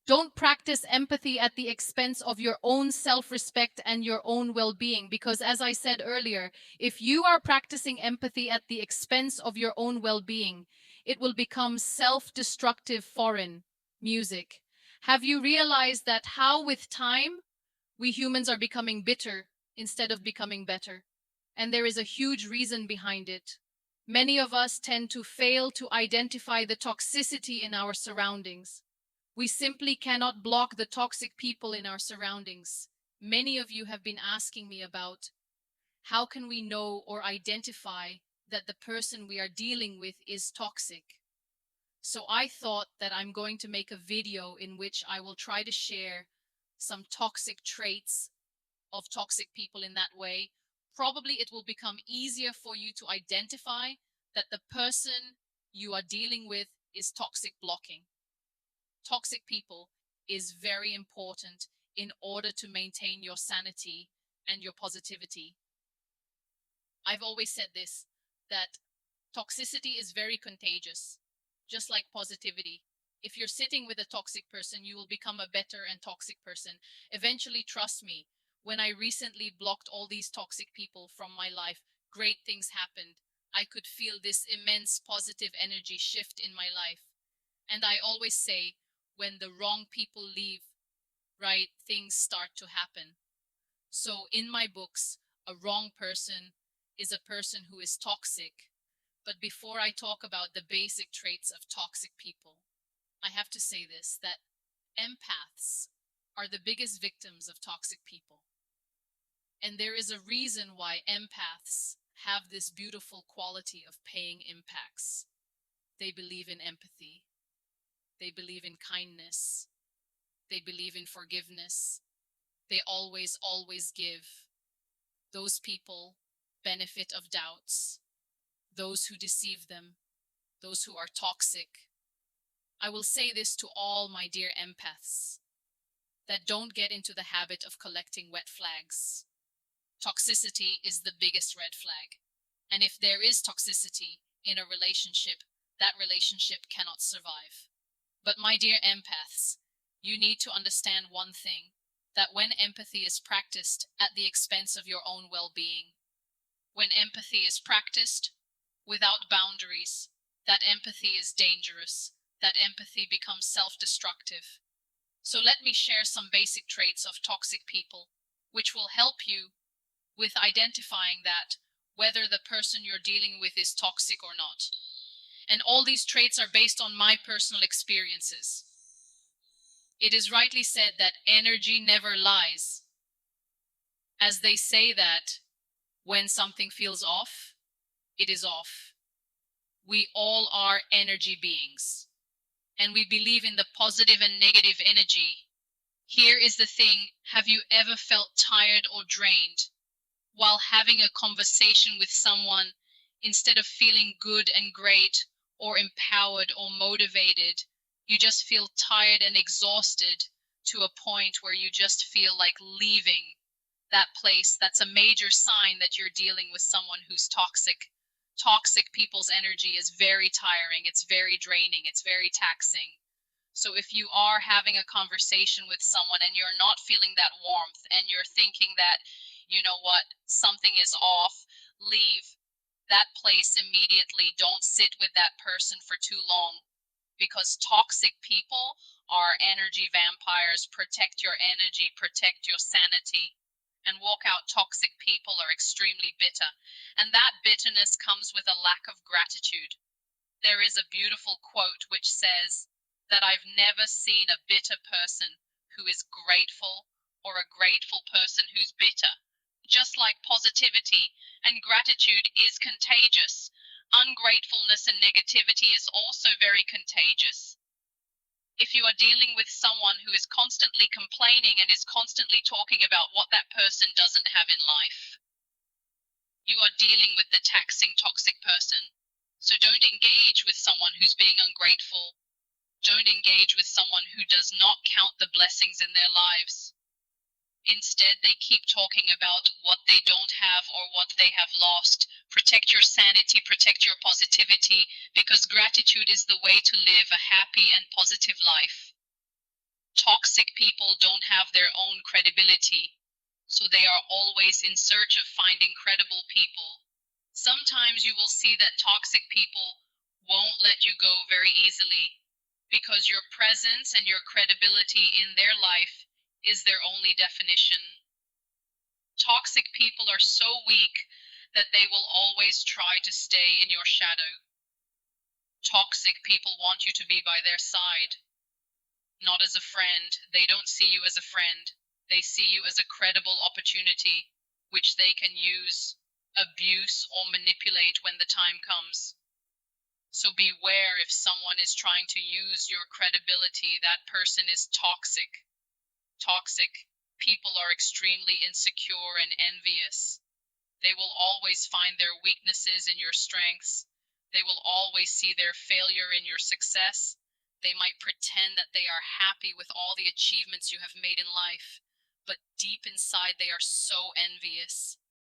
Don't practice empathy at the expense of your own self-respect and your own well-being, because as I said earlier, if you are practicing empathy at the expense of your own well-being, it will become self-destructive foreign music. Have you realized that how with time we humans are becoming bitter instead of becoming better? And there is a huge reason behind it. Many of us tend to fail to identify the toxicity in our surroundings. We simply cannot block the toxic people in our surroundings. Many of you have been asking me about how can we know or identify that the person we are dealing with is toxic. So I thought that I'm going to make a video in which I will try to share some toxic traits of toxic people in that way. Probably it will become easier for you to identify that the person you are dealing with is toxic blocking. Toxic people is very important in order to maintain your sanity and your positivity. I've always said this, that toxicity is very contagious, just like positivity. If you're sitting with a toxic person, you will become a better and toxic person. Eventually, trust me, when I recently blocked all these toxic people from my life, great things happened. I could feel this immense positive energy shift in my life. And I always say, when the wrong people leave, right, things start to happen. So in my books, a wrong person is a person who is toxic. But before I talk about the basic traits of toxic people, I have to say this, that empaths are the biggest victims of toxic people. And there is a reason why empaths have this beautiful quality of paying impacts. They believe in empathy. They believe in kindness. They believe in forgiveness. They always give. Those people benefit of doubts. Those who deceive them. Those who are toxic. I will say this to all my dear empaths, that don't get into the habit of collecting wet flags. Toxicity is the biggest red flag. And if there is toxicity in a relationship, that relationship cannot survive. But my dear empaths, you need to understand one thing, that when empathy is practiced at the expense of your own well-being, when empathy is practiced without boundaries, that empathy is dangerous, that empathy becomes self-destructive. So let me share some basic traits of toxic people, which will help you with identifying that whether the person you're dealing with is toxic or not. And all these traits are based on my personal experiences. It is rightly said that energy never lies. As they say that when something feels off, it is off. We all are energy beings, and we believe in the positive and negative energy. Here is the thing, have you ever felt tired or drained while having a conversation with someone? Instead of feeling good and great or empowered or motivated, you just feel tired and exhausted to a point where you just feel like leaving that place? That's a major sign that you're dealing with someone who's toxic. Toxic people's energy is very tiring, it's very draining, it's very taxing. So if you are having a conversation with someone and you're not feeling that warmth and you're thinking that, you know what, something is off, leave that place immediately. Don't sit with that person for too long, because toxic people are energy vampires. Protect your energy, protect your sanity, and walk out. Toxic people are extremely bitter, and that bitterness comes with a lack of gratitude. There is a beautiful quote which says that I've never seen a bitter person who is grateful or a grateful person who's bitter. Just like positivity and gratitude is contagious, ungratefulness and negativity is also very contagious. If you are dealing with someone who is constantly complaining and is constantly talking about what that person doesn't have in life, you are dealing with the taxing, toxic person. So don't engage with someone who's being ungrateful. Don't engage with someone who does not count the blessings in their lives. Instead, they keep talking about what they don't have or what they have lost. Protect your sanity, protect your positivity, because gratitude is the way to live a happy and positive life. Toxic people don't have their own credibility, so they are always in search of finding credible people. Sometimes you will see that toxic people won't let you go very easily because your presence and your credibility in their life is their only definition. Toxic people are so weak that they will always try to stay in your shadow. Toxic people want you to be by their side, not as a friend. They don't see you as a friend. They see you as a credible opportunity, which they can use, abuse, or manipulate when the time comes. So beware if someone is trying to use your credibility, that person is toxic. Toxic people are extremely insecure and envious. They will always find their weaknesses in your strengths. They will always see their failure in your success. They might pretend that they are happy with all the achievements you have made in life, but deep inside they are so envious.